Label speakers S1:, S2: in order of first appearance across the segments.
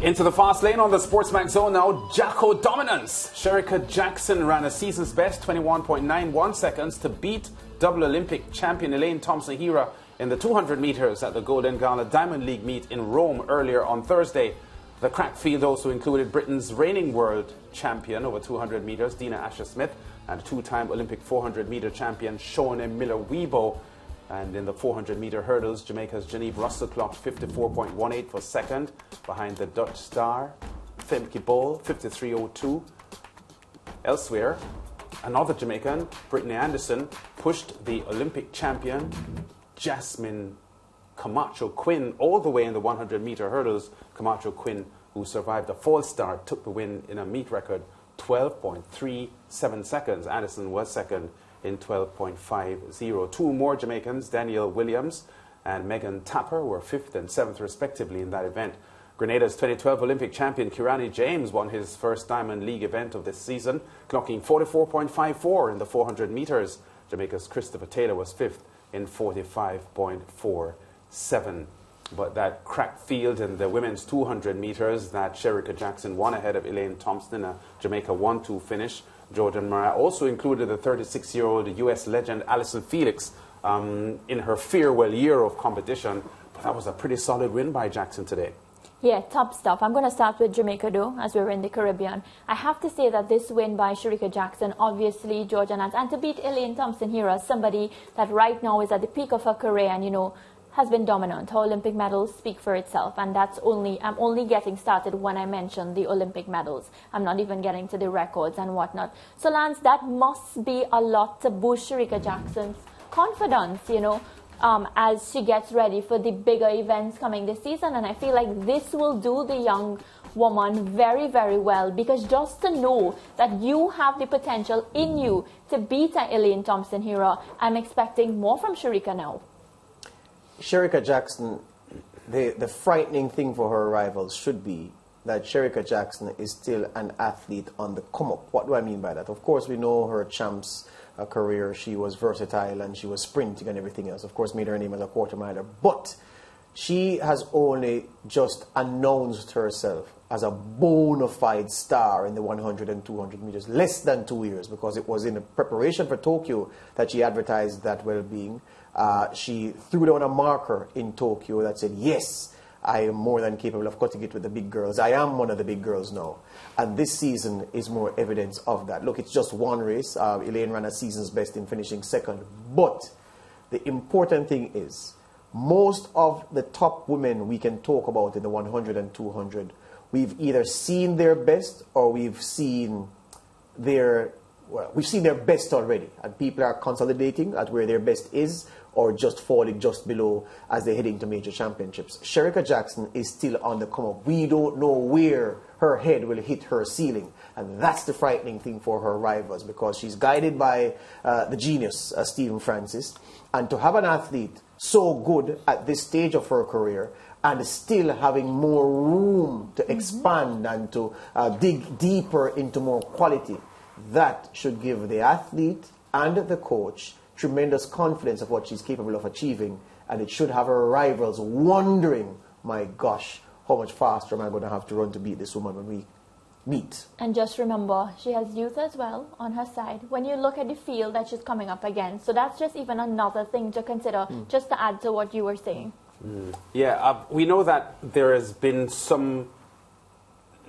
S1: Into the fast lane on the Sportsmax Zone now, Jacko dominance. Shericka Jackson ran a season's best 21.91 seconds to beat double Olympic champion Elaine Thompson-Herah in the 200 metres at the Golden Gala Diamond League meet in Rome earlier on Thursday. The crack field also included Britain's reigning world champion over 200 metres, Dina Asher-Smith, and two-time Olympic 400-metre champion Shona Miller-Weibo. And in the 400-metre hurdles, Jamaica's Genevieve Russell clocked 54.18 for second, behind the Dutch star Femke Bol, 53.02. Elsewhere, another Jamaican, Brittany Anderson, pushed the Olympic champion Jasmine Camacho Quinn all the way in the 100-metre hurdles. Camacho Quinn, who survived a false start, took the win in a meet record 12.37 seconds. Anderson was second in 12.50. Two more Jamaicans, Danielle Williams and Megan Tapper, were 5th and 7th respectively in that event. Grenada's 2012 Olympic champion Kirani James won his first Diamond League event of this season, clocking 44.54 in the 400 metres. Jamaica's Christopher Taylor was 5th in 45.47. But that crack field in the women's 200 metres that Shericka Jackson won ahead of Elaine Thompson in a Jamaica 1-2 finish. Jordan Murray also included the 36-year-old US legend Allyson Felix in her farewell year of competition. But that was a pretty solid win by Jackson today.
S2: Yeah, top stuff. I'm going to start with Jamaica, though, as we're in the Caribbean. I have to say that this win by Shericka Jackson, obviously, Georgia Nance, and to beat Elaine Thompson-Herah, somebody that right now is at the peak of her career and, you know, has been dominant. Her Olympic medals speak for itself, and I'm only getting started when I mention the Olympic medals. I'm not even getting to the records and whatnot. So, Lance, that must be a lot to boost Shericka Jackson's confidence, you know, as she gets ready for the bigger events coming this season. And I feel like this will do the young woman very, very well, because just to know that you have the potential in you to beat Elaine Thompson-Herah, I'm expecting more from Shericka now.
S3: Shericka Jackson, the frightening thing for her rivals should be that Shericka Jackson is still an athlete on the come-up. What do I mean by that? Of course, we know her champs career. She was versatile and she was sprinting and everything else. Of course, made her name as a quarter-miler. But she has only just announced herself as a bona fide star in the 100 and 200 meters, less than 2 years, because it was in the preparation for Tokyo that she advertised that well-being. She threw down a marker in Tokyo that said, yes, I am more than capable of cutting it with the big girls. I am one of the big girls now. And this season is more evidence of that. Look, it's just one race. Elaine ran a season's best in finishing second. But the important thing is, most of the top women we can talk about in the 100 and 200, we've either seen their best or we've seen their best already. And people are consolidating at where their best is, or just falling just below as they head into major championships. Shericka Jackson is still on the come-up. We don't know where her head will hit her ceiling. And that's the frightening thing for her rivals, because she's guided by the genius, Stephen Francis. And to have an athlete so good at this stage of her career and still having more room to expand and to dig deeper into more quality, that should give the athlete and the coach tremendous confidence of what she's capable of achieving, and it should have her rivals wondering, my gosh, how much faster am I going to have to run to beat this woman when we meet.
S2: And just remember, she has youth as well on her side when you look at the field that she's coming up against. So that's just even another thing to consider, just to add to what you were saying.
S1: Yeah, we know that there has been some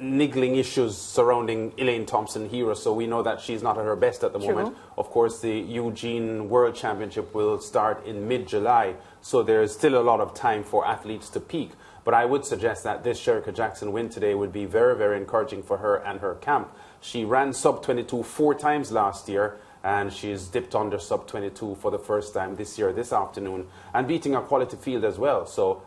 S1: niggling issues surrounding Elaine Thompson-Herah, so we know that she's not at her best at the moment. Of course, the Eugene World Championship will start in mid-July, so there's still a lot of time for athletes to peak. But I would suggest that this Shericka Jackson win today would be very, very encouraging for her and her camp. She ran sub-22 4 times last year, and she's dipped under sub-22 for the first time this year, this afternoon, and beating a quality field as well. So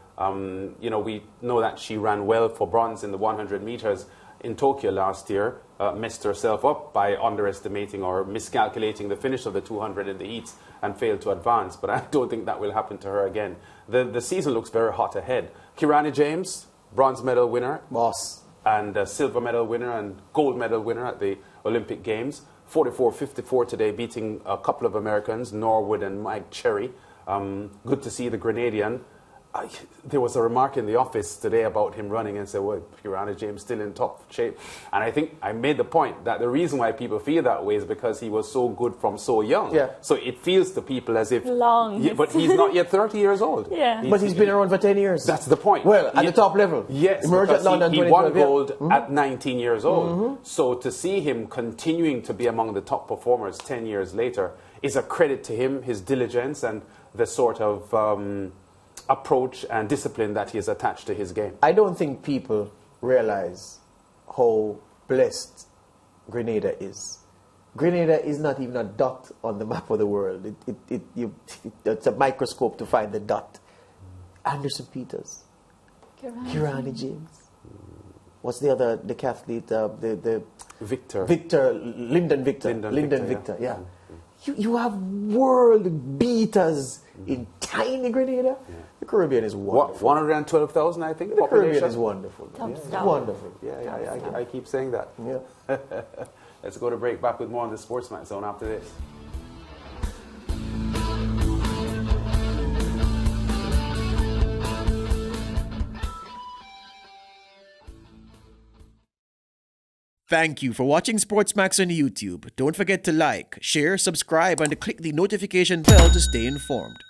S1: you know, we know that she ran well for bronze in the 100 meters in Tokyo last year, messed herself up by underestimating or miscalculating the finish of the 200 in the heats and failed to advance. But I don't think that will happen to her again. The season looks very hot ahead. Kirani James, bronze medal winner.
S3: Boss.
S1: And silver medal winner and gold medal winner at the Olympic Games. 44.54 today, beating a couple of Americans, Norwood and Mike Cherry. Good to see the Grenadian There was a remark in the office today about him running and said, well, Kirani James still in top shape. And I think I made the point that the reason why people feel that way is because he was so good from so young.
S3: Yeah.
S1: So it feels to people as if...
S2: Long.
S1: Yeah, but he's not yet 30 years old.
S2: Yeah.
S3: But he's been around for 10 years.
S1: That's the point.
S3: Well, at the top level.
S1: Yes,
S3: Emerged at London
S1: he won
S3: 2012,
S1: gold at 19 years old. So to see him continuing to be among the top performers 10 years later is a credit to him, his diligence, and the sort of approach and discipline that he has attached to his game.
S3: I don't think people realize how blessed Grenada is. Grenada is not even a dot on the map of the world. It's a microscope to find the dot. Anderson Peters, Kirani James. What's the other decathlete? The
S1: Victor.
S3: Lyndon Victor. Yeah. You have world beaters in tiny Grenada. Yeah. The Caribbean is wonderful.
S1: 112,000, I think.
S3: The Caribbean is wonderful.
S2: Yeah,
S3: it's wonderful.
S1: Yeah, I keep saying that.
S3: Yeah.
S1: Let's go to break. Back with more on the Sportsman Zone after this.
S4: Thank you for watching Sportsmax on YouTube. Don't forget to like, share, subscribe, and to click the notification bell to stay informed.